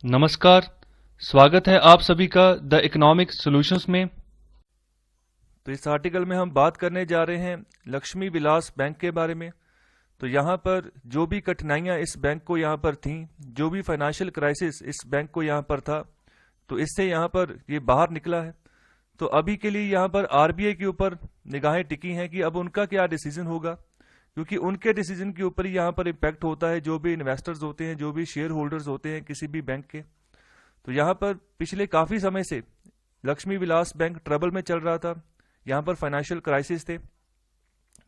नमस्कार। स्वागत है आप सभी का द इकोनॉमिक सॉल्यूशंस में। तो इस आर्टिकल में हम बात करने जा रहे हैं लक्ष्मी विलास बैंक के बारे में। तो यहाँ पर जो भी कठिनाइयाँ इस बैंक को यहाँ पर थीं, जो भी फाइनेंशियल क्राइसिस इस बैंक को यहाँ पर था, तो इससे यहाँ पर ये बाहर निकला है। तो अभी के लिए यहाँ पर आरबीआई के ऊपर निगाहें टिकी हैं कि अब उनका क्या डिसीजन होगा, क्योंकि उनके डिसीजन के ऊपर ही यहाँ पर इम्पैक्ट होता है जो भी इन्वेस्टर्स होते हैं, जो भी शेयर होल्डर्स होते हैं किसी भी बैंक के। तो यहाँ पर पिछले काफी समय से लक्ष्मी विलास बैंक ट्रबल में चल रहा था, यहाँ पर फाइनेंशियल क्राइसिस थे।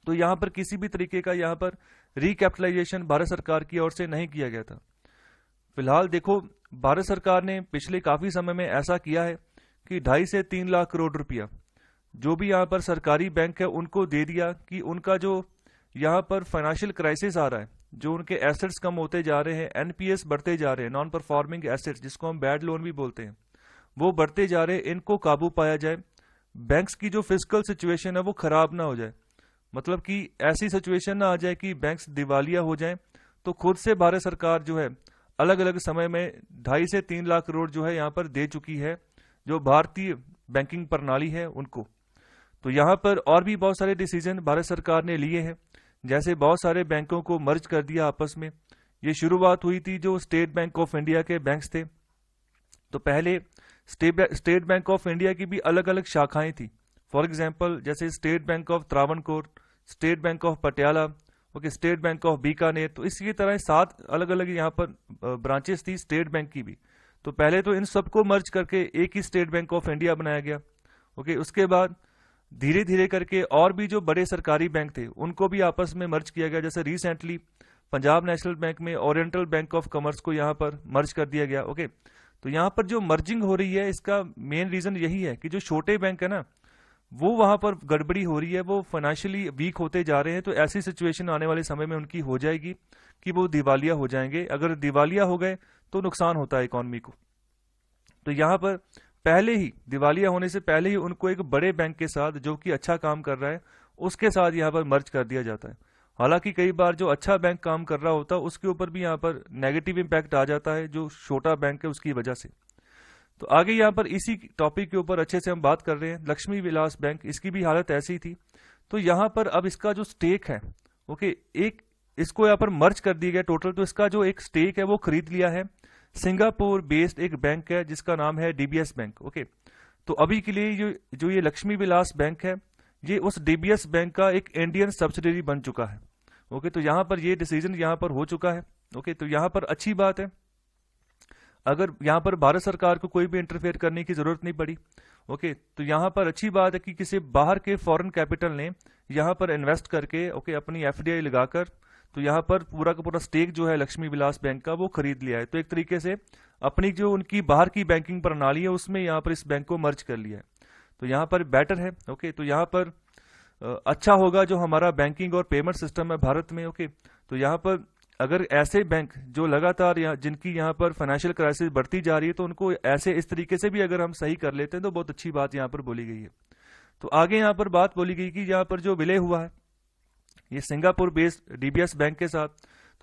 तो यहाँ पर किसी भी तरीके का यहाँ पर रिकैपिटलाइजेशन भारत सरकार की ओर से नहीं किया गया था। फिलहाल देखो, भारत सरकार ने पिछले काफी समय में ऐसा किया है कि 2.5 से 3 लाख करोड़ रुपया जो भी यहाँ पर सरकारी बैंक है उनको दे दिया कि उनका जो यहाँ पर फाइनेंशियल क्राइसिस आ रहा है, जो उनके एसेट्स कम होते जा रहे हैं, एनपीएस बढ़ते जा रहे हैं, नॉन परफॉर्मिंग एसेट्स जिसको हम बैड लोन भी बोलते हैं, वो बढ़ते जा रहे हैं, इनको काबू पाया जाए। बैंक्स की जो फिजिकल सिचुएशन है वो खराब ना हो जाए, मतलब कि ऐसी सिचुएशन ना आ जाए कि बैंक्स दिवालिया हो जाएं। तो खुद से भारत सरकार जो है अलग अलग समय में 2.5 से 3 लाख करोड़ जो है यहाँ पर दे चुकी है जो भारतीय बैंकिंग प्रणाली है उनको। तो यहाँ पर और भी बहुत सारे डिसीजन भारत सरकार ने लिए हैं, जैसे बहुत सारे बैंकों को मर्ज कर दिया आपस में। ये शुरुआत हुई थी जो स्टेट बैंक ऑफ इंडिया के बैंक्स थे। तो पहले स्टेट बैंक ऑफ इंडिया की भी अलग अलग शाखाएं थी। फॉर एग्जांपल जैसे state bank of Travancore, state bank of Patiala, okay, state bank of Bikaner. तो इसी तरह 7 अलग अलग यहाँ पर ब्रांचेस थी स्टेट बैंक की भी। तो पहले तो इन सबको मर्ज करके एक ही स्टेट बैंक ऑफ इंडिया बनाया गया। ओके, उसके बाद धीरे धीरे करके और भी जो बड़े सरकारी बैंक थे उनको भी आपस में मर्ज किया गया। जैसे रिसेंटली पंजाब नेशनल बैंक में ओरिएंटल बैंक ऑफ कॉमर्स को यहाँ पर मर्ज कर दिया गया। ओके, तो यहाँ पर जो मर्जिंग हो रही है इसका मेन रीजन यही है कि जो छोटे बैंक है ना, वो वहां पर गड़बड़ी हो रही है, वो फाइनेंशियली वीक होते जा रहे हैं। तो ऐसी सिचुएशन आने वाले समय में उनकी हो जाएगी कि वो दिवालिया हो जाएंगे। अगर दिवालिया हो गए तो नुकसान होता है इकोनॉमी को। तो यहाँ पर पहले ही दिवालिया होने से पहले ही उनको एक बड़े बैंक के साथ जो कि अच्छा काम कर रहा है उसके साथ यहाँ पर मर्ज कर दिया जाता है। हालांकि कई बार जो अच्छा बैंक काम कर रहा होता है उसके ऊपर भी यहाँ पर नेगेटिव इम्पैक्ट आ जाता है जो छोटा बैंक है उसकी वजह से। तो आगे यहाँ पर इसी टॉपिक के ऊपर अच्छे से हम बात कर रहे हैं। लक्ष्मी विलास बैंक, इसकी भी हालत ऐसी थी। तो यहाँ पर अब इसका जो स्टेक है, ओके, एक इसको यहाँ पर मर्ज कर दिया गया टोटल। तो इसका जो एक स्टेक है वो खरीद लिया है सिंगापुर बेस्ड एक बैंक है जिसका नाम है डीबीएस बैंक। ओके, तो अभी के लिए जो ये लक्ष्मी विलास बैंक है ये उस डीबीएस बैंक का एक इंडियन सब्सिडरी बन चुका है। ओके, तो यहाँ पर ये डिसीजन यहाँ पर हो चुका है। ओके, तो यहाँ पर अच्छी बात है, अगर यहाँ पर भारत सरकार को कोई भी इंटरफेयर करने की जरूरत नहीं पड़ी। ओके, तो यहाँ पर अच्छी बात है कि किसी बाहर के फॉरेन कैपिटल ने यहाँ पर इन्वेस्ट करके, ओके, अपनी एफडीआई लगाकर तो यहाँ पर पूरा का पूरा स्टेक जो है लक्ष्मी विलास बैंक का वो खरीद लिया है। तो एक तरीके से अपनी जो उनकी बाहर की बैंकिंग प्रणाली है उसमें यहाँ पर इस बैंक को मर्ज कर लिया है। तो यहाँ पर बेटर है। ओके, तो यहाँ पर अच्छा होगा जो हमारा बैंकिंग और पेमेंट सिस्टम है भारत में। ओके, तो यहाँ पर अगर ऐसे बैंक जो लगातार जिनकी यहाँ पर फाइनेंशियल क्राइसिस बढ़ती जा रही है तो उनको ऐसे इस तरीके से भी अगर हम सही कर लेते हैं तो बहुत अच्छी बात यहाँ पर बोली गई है। तो आगे यहाँ पर बात बोली गई कि यहाँ पर जो विलय हुआ है ये सिंगापुर बेस्ड डीबीएस बैंक के साथ,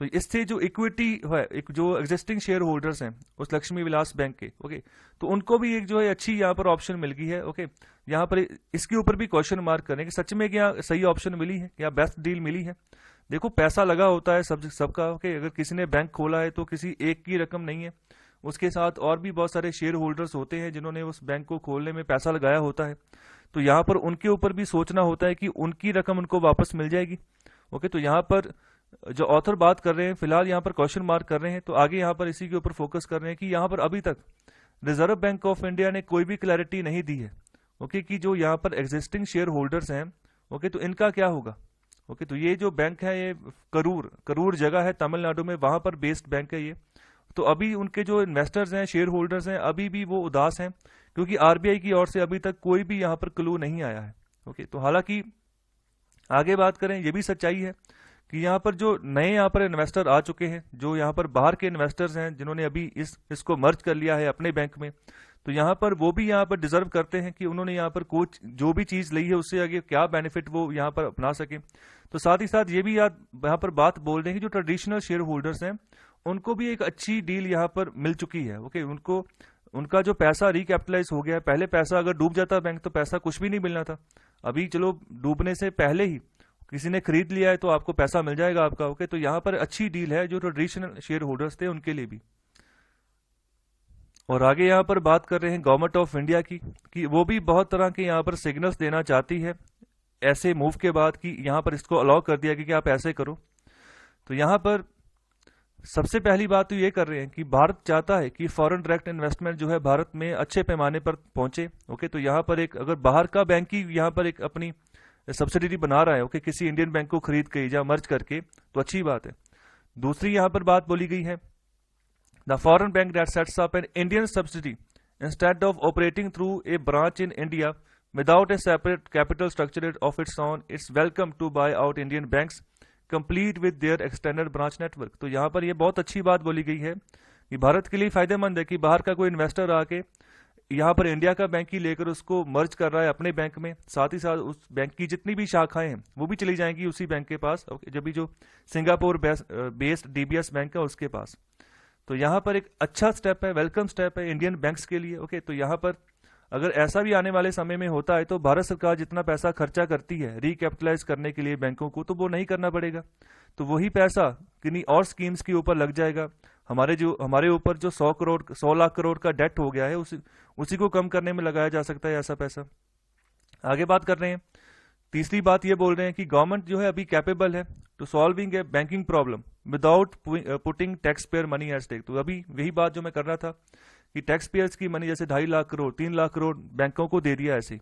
तो इससे जो इक्विटी है, एक जो एग्जिस्टिंग शेयर होल्डर्स हैं उस लक्ष्मी विलास बैंक के, ओके, तो उनको भी एक जो है अच्छी यहाँ पर ऑप्शन मिल गई है। ओके, यहाँ पर इसके ऊपर भी क्वेश्चन मार्क करें कि सच में क्या सही ऑप्शन मिली है, क्या बेस्ट डील मिली है। देखो, पैसा लगा होता है सबका। ओके, अगर किसी ने बैंक खोला है तो किसी एक की रकम नहीं है, उसके साथ और भी बहुत सारे शेयर होल्डर्स होते हैं जिन्होंने उस बैंक को खोलने में पैसा लगाया होता है। तो यहाँ पर उनके ऊपर भी सोचना होता है कि उनकी रकम उनको वापस मिल जाएगी। ओके, तो यहाँ पर जो ऑथर बात कर रहे हैं फिलहाल यहाँ पर क्वेश्चन मार्क कर रहे हैं। तो आगे यहाँ पर इसी के ऊपर फोकस कर रहे हैं कि यहाँ पर अभी तक रिजर्व बैंक ऑफ इंडिया ने कोई भी क्लैरिटी नहीं दी है, ओके, कि जो यहाँ पर एग्जिस्टिंग शेयर होल्डर्स हैं, ओके, तो इनका क्या होगा। ओके, तो ये जो बैंक है ये करूर जगह है तमिलनाडु में, वहां पर बेस्ड बैंक है ये। तो अभी उनके जो इन्वेस्टर्स हैं, शेयर होल्डर्स हैं, अभी भी वो उदास हैं क्योंकि आरबीआई की ओर से अभी तक कोई भी यहाँ पर क्लू नहीं आया है। ओके, तो हालांकि आगे बात करें ये भी सच्चाई है कि यहाँ पर जो नए यहाँ पर इन्वेस्टर आ चुके हैं, जो यहाँ पर बाहर के इन्वेस्टर्स हैं जिन्होंने अभी इसको मर्ज कर लिया है अपने बैंक में, तो यहाँ पर वो भी यहाँ पर डिजर्व करते हैं कि उन्होंने यहाँ पर कुछ जो भी चीज ली है उससे आगे क्या बेनिफिट वो यहाँ पर अपना सके। तो साथ ही साथ ये भी यहाँ पर बात बोल रहे हैं कि जो ट्रेडिशनल शेयर होल्डर्स हैं उनको भी एक अच्छी डील यहाँ पर मिल चुकी है। ओके, उनको उनका जो पैसा रिकैपिटलाइज हो गया है। पहले पैसा अगर डूब जाता बैंक तो पैसा कुछ भी नहीं मिलना था। अभी चलो डूबने से पहले ही किसी ने खरीद लिया है तो आपको पैसा मिल जाएगा आपका। ओके, तो यहाँ पर अच्छी डील है जो ट्रेडिशनल शेयर होल्डर्स थे उनके लिए भी। और आगे यहाँ पर बात कर रहे हैं गवर्नमेंट ऑफ इंडिया की, कि वो भी बहुत तरह के यहाँ पर सिग्नल्स देना चाहती है ऐसे मूव के बाद, कि यहाँ पर इसको अलाउ कर दिया कि आप ऐसे करो। तो यहाँ पर सबसे पहली बात तो ये कर रहे हैं कि भारत चाहता है कि फॉरेन डायरेक्ट इन्वेस्टमेंट जो है भारत में अच्छे पैमाने पर पहुंचे। ओके, तो यहाँ पर एक अगर बाहर का बैंक ही यहाँ पर एक अपनी सब्सिडियरी बना रहा है, ओके, किसी इंडियन बैंक को खरीद के या मर्ज करके, तो अच्छी बात है। दूसरी यहाँ पर बात बोली गई है, the foreign bank that sets up an Indian subsidiary instead of operating through a branch in India without a separate capital structure of its own, it's welcome to buy out Indian banks complete with their extended branch network. तो यहाँ पर ये बहुत अच्छी बात बोली गई है कि भारत के लिए फायदेमंद है कि बाहर का कोई इन्वेस्टर आके यहाँ पर इंडिया का बैंक ही लेकर उसको मर्ज कर रहा है अपने बैंक में, साथ ही साथ उस बैंक की जितनी भी शाखाएं हैं वो भी चली जाएंगी उसी बैंक के पास, जब भी जो सिंगापुर बेस्ड डीबीएस बैंक है उसके पास। तो यहाँ पर एक अच्छा स्टेप है, वेलकम स्टेप है इंडियन बैंक्स के लिए। ओके, तो यहाँ पर अगर ऐसा भी आने वाले समय में होता है तो भारत सरकार जितना पैसा खर्चा करती है रिकैपिटलाइज करने के लिए बैंकों को, तो वो नहीं करना पड़ेगा। तो वही पैसा किन्हीं और स्कीम्स के ऊपर लग जाएगा। हमारे ऊपर जो 100 लाख करोड़ का डेट हो गया है उसी को कम करने में लगाया जा सकता है ऐसा पैसा। आगे बात कर रहे हैं, तीसरी बात ये बोल रहे हैं कि गवर्नमेंट जो है अभी कैपेबल है to solving a banking problem without putting taxpayer money at stake. तो अभी वही बात जो मैं कर रहा था कि टैक्स पेयर्स की मनी जैसे 2.5 लाख करोड़ 3 लाख करोड़ बैंकों को दे दिया ऐसे,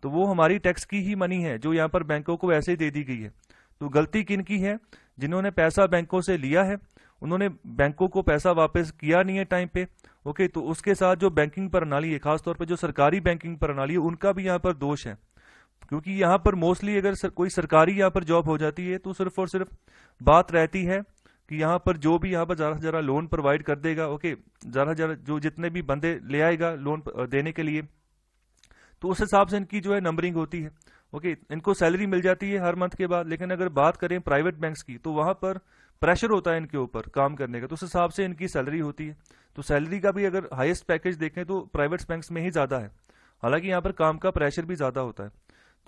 तो वो हमारी टैक्स की ही मनी है जो यहाँ पर बैंकों को ऐसे ही दे दी गई है। तो गलती किन की है? जिन्होंने पैसा बैंकों से लिया है उन्होंने बैंकों को पैसा वापस किया नहीं है टाइम पे। ओके, तो उसके साथ जो बैंकिंग प्रणाली है, खासतौर पर जो सरकारी बैंकिंग प्रणाली है, उनका भी यहाँ पर दोष है। क्योंकि यहाँ पर मोस्टली अगर कोई सरकारी यहाँ पर जॉब हो जाती है तो सिर्फ और सिर्फ बात रहती है कि यहाँ पर जो भी यहाँ पर जरा जरा लोन प्रोवाइड कर देगा। ओके, जरा जरा जो जितने भी बंदे ले आएगा लोन देने के लिए, तो उस हिसाब से इनकी जो है नंबरिंग होती है। ओके, इनको सैलरी मिल जाती है हर मंथ के बाद। लेकिन अगर बात करें प्राइवेट बैंक्स की तो वहां पर प्रेशर होता है इनके ऊपर काम करने का, तो उस हिसाब से इनकी सैलरी होती है। तो सैलरी का भी अगर हाईएस्ट पैकेज देखें तो प्राइवेट बैंक्स में ही ज्यादा है, हालांकि यहाँ पर काम का प्रेशर भी ज्यादा होता है।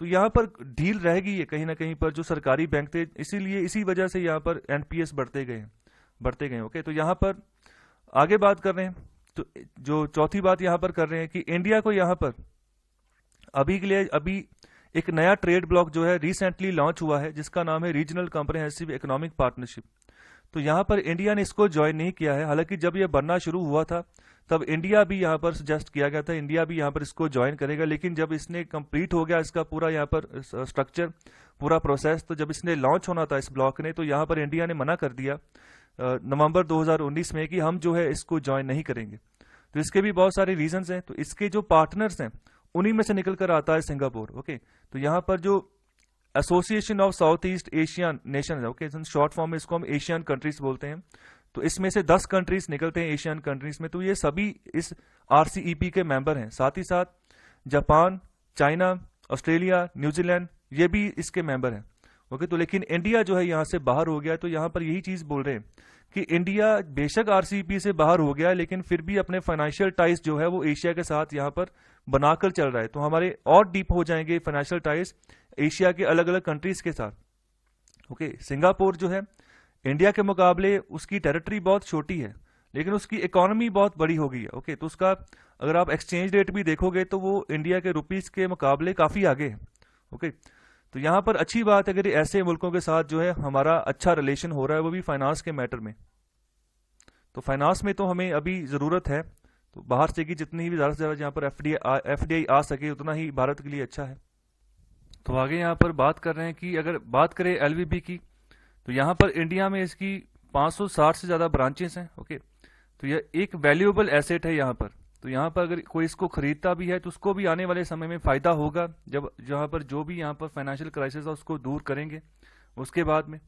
तो यहाँ पर ढील रह गई है कहीं ना कहीं पर जो सरकारी बैंक थे, इसीलिए इसी वजह से यहाँ पर एनपीएस बढ़ते गए। ओके, तो यहाँ पर आगे बात कर रहे हैं, तो जो चौथी बात यहाँ पर कर रहे हैं कि इंडिया को यहाँ पर अभी के लिए अभी एक नया ट्रेड ब्लॉक जो है रिसेंटली लॉन्च हुआ है जिसका नाम है रीजनल कॉम्प्रिहेंसिव इकोनॉमिक पार्टनरशिप। तो यहाँ पर इंडिया ने इसको ज्वाइन नहीं किया है, हालांकि जब यह बनना शुरू हुआ था तब इंडिया भी यहाँ पर सजेस्ट किया गया था, इंडिया भी यहाँ पर इसको ज्वाइन करेगा। लेकिन जब इसने कंप्लीट हो गया इसका पूरा यहाँ पर स्ट्रक्चर, पूरा प्रोसेस, तो जब इसने लॉन्च होना था इस ब्लॉक ने, तो यहाँ पर इंडिया ने मना कर दिया नवंबर 2019 में कि हम जो है इसको ज्वाइन नहीं करेंगे। तो इसके भी बहुत सारे रीजंस हैं। तो इसके जो पार्टनर्स हैं उन्हीं में से निकल कर आता है सिंगापुर। ओके, तो यहाँ पर जो association of south east Asian nation है, ओके, शॉर्ट फॉर्म में इसको हम एशियन कंट्रीज बोलते हैं, तो इसमें से 10 कंट्रीज निकलते हैं एशियन कंट्रीज में। तो ये सभी इस आरसीईपी के मेंबर हैं। साथ ही साथ जापान, चाइना, ऑस्ट्रेलिया, न्यूजीलैंड, ये भी इसके मेंबर हैं। ओके, तो लेकिन इंडिया जो है यहाँ से बाहर हो गया। तो यहाँ पर यही चीज बोल रहे हैं कि इंडिया बेशक आरसीईपी से बाहर हो गया लेकिन फिर भी अपने फाइनेंशियल टाइज जो है वो एशिया के साथ यहाँ पर बनाकर चल रहा है। तो हमारे और डीप हो जाएंगे फाइनेंशियल टाइज एशिया के अलग अलग कंट्रीज के साथ। ओके, सिंगापुर जो है इंडिया के मुकाबले उसकी टेरिटरी बहुत छोटी है लेकिन उसकी इकोनॉमी बहुत बड़ी हो गई है। ओके, तो उसका अगर आप एक्सचेंज रेट भी देखोगे तो वो इंडिया के रुपीस के मुकाबले काफी आगे है। ओके, तो यहाँ पर अच्छी बात है अगर ऐसे मुल्कों के साथ जो है हमारा अच्छा रिलेशन हो रहा है, वो भी फाइनेंस के मैटर में। तो फाइनेंस में तो हमें अभी जरूरत है, तो बाहर से की जितनी भी ज्यादा से ज्यादा यहाँ पर एफडीआई आ सके उतना ही भारत के लिए अच्छा है। तो आगे यहाँ पर बात कर रहे हैं कि अगर बात करें एलवीबी की, तो यहाँ पर इंडिया में इसकी 560 से ज्यादा ब्रांचेस हैं। ओके, तो यह एक वैल्यूएबल एसेट है यहाँ पर। तो यहाँ पर अगर कोई इसको खरीदता भी है तो उसको भी आने वाले समय में फायदा होगा, जब यहाँ पर जो भी यहाँ पर फाइनेंशियल क्राइसिस है उसको दूर करेंगे उसके बाद में।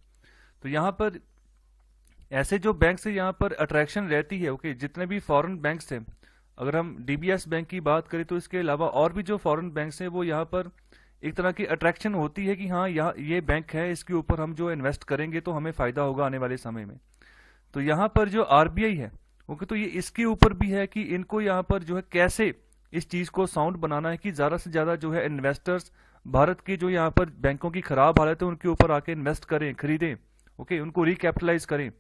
तो यहाँ पर ऐसे जो बैंक से यहाँ पर अट्रैक्शन रहती है। ओके, जितने भी फॉरेन बैंक्स हैं, अगर हम डीबीएस बैंक की बात करें तो इसके अलावा और भी जो फॉरेन बैंक्स हैं वो यहाँ पर एक तरह की अट्रैक्शन होती है कि हाँ यहाँ ये बैंक है, इसके ऊपर हम जो इन्वेस्ट करेंगे तो हमें फायदा होगा आने वाले समय में। तो यहाँ पर जो आरबीआई है, ओके, तो ये इसके ऊपर भी है कि इनको यहाँ पर जो है कैसे इस चीज को साउंड बनाना है कि ज्यादा से ज्यादा जो है इन्वेस्टर्स भारत की जो यहाँ पर बैंकों की खराब हालत है उनके ऊपर आके इन्वेस्ट करें, खरीदें, ओके, उनको रिकैपिटलाइज करें।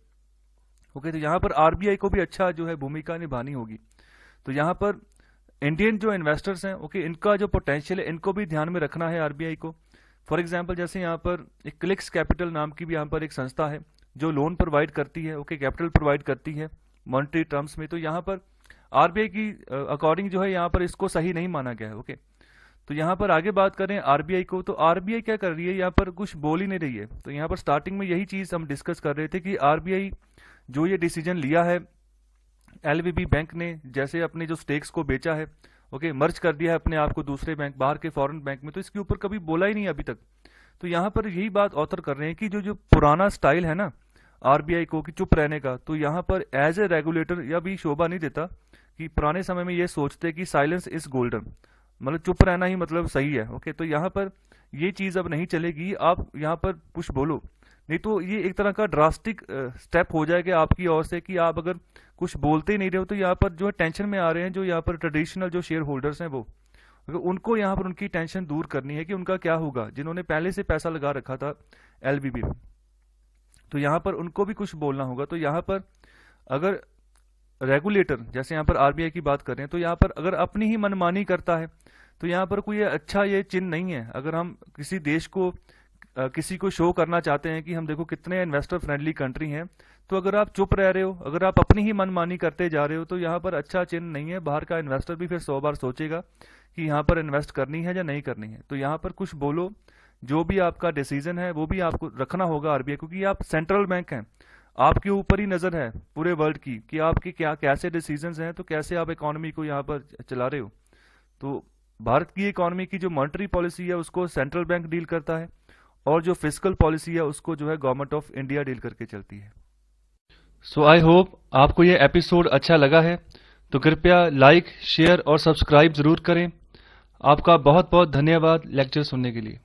ओके, तो यहाँ पर आरबीआई को भी अच्छा जो है भूमिका निभानी होगी। तो यहाँ पर इंडियन जो इन्वेस्टर्स हैं, ओके, इनका जो पोटेंशियल है इनको भी ध्यान में रखना है आरबीआई को। फॉर एग्जांपल जैसे यहाँ पर एक क्लिक्स कैपिटल नाम की भी यहाँ पर एक संस्था है जो लोन प्रोवाइड करती है, ओके, कैपिटल प्रोवाइड करती है मॉनेटरी टर्म्स में। तो यहाँ पर आरबीआई की अकॉर्डिंग जो है यहाँ पर इसको सही नहीं माना गया है। ओके, तो यहाँ पर आगे बात करें आरबीआई को, तो आरबीआई क्या कर रही है, यहाँ पर कुछ बोल ही नहीं रही है। तो यहाँ पर स्टार्टिंग में यही चीज हम डिस्कस कर रहे थे कि आरबीआई जो ये डिसीजन लिया है, एलवीबी बैंक ने जैसे अपने जो स्टेक्स को बेचा है, ओके, मर्ज कर दिया है अपने आप को दूसरे बैंक, बाहर के फॉरेन बैंक में, तो इसके ऊपर कभी बोला ही नहीं अभी तक। तो यहाँ पर यही बात ऑथर कर रहे हैं कि जो जो पुराना स्टाइल है ना आरबीआई को कि चुप रहने का, तो यहाँ पर एज ए रेगुलेटर यह भी शोभा नहीं देता कि पुराने समय में ये सोचते कि साइलेंस इज गोल्डन, मतलब चुप रहना ही मतलब सही है। ओके, तो यहाँ पर ये चीज अब नहीं चलेगी, आप यहाँ पर कुछ बोलो, नहीं तो ये एक तरह का ड्रास्टिक स्टेप हो जाएगा आपकी ओर से कि आप अगर कुछ बोलते ही नहीं रहे हो तो यहाँ पर जो है टेंशन में आ रहे हैं जो यहाँ पर ट्रेडिशनल जो शेयर होल्डर्स हैं वो, उनको यहाँ पर उनकी टेंशन दूर करनी है कि उनका क्या होगा, जिन्होंने पहले से पैसा लगा रखा था एलबीबी में। तो यहाँ पर उनको भी कुछ बोलना होगा। तो यहाँ पर अगर रेगुलेटर जैसे यहाँ पर आरबीआई की बात करें तो यहाँ पर अगर अपनी ही मनमानी करता है तो यहाँ पर कोई अच्छा ये चिन्ह नहीं है। अगर हम किसी देश को किसी को शो करना चाहते हैं कि हम देखो कितने इन्वेस्टर फ्रेंडली कंट्री हैं, तो अगर आप चुप रह रहे हो, अगर आप अपनी ही मनमानी करते जा रहे हो, तो यहाँ पर अच्छा चिन्ह नहीं है। बाहर का इन्वेस्टर भी फिर 100 बार सोचेगा कि यहाँ पर इन्वेस्ट करनी है या नहीं करनी है। तो यहाँ पर कुछ बोलो, जो भी आपका डिसीजन है वो भी आपको रखना होगा आरबीआई, क्योंकि आप सेंट्रल बैंक हैं, आपके ऊपर ही नजर है पूरे वर्ल्ड की कि आपके क्या कैसे डिसीजंस हैं, तो कैसे आप इकोनॉमी को यहाँ पर चला रहे हो। तो भारत की इकोनॉमी की जो मॉनेटरी पॉलिसी है उसको सेंट्रल बैंक डील करता है और जो फिजिकल पॉलिसी है उसको जो है गवर्नमेंट ऑफ इंडिया डील करके चलती है। सो आई होप आपको ये एपिसोड अच्छा लगा है, तो कृपया लाइक, शेयर और सब्सक्राइब जरूर करें। आपका बहुत बहुत धन्यवाद लेक्चर सुनने के लिए।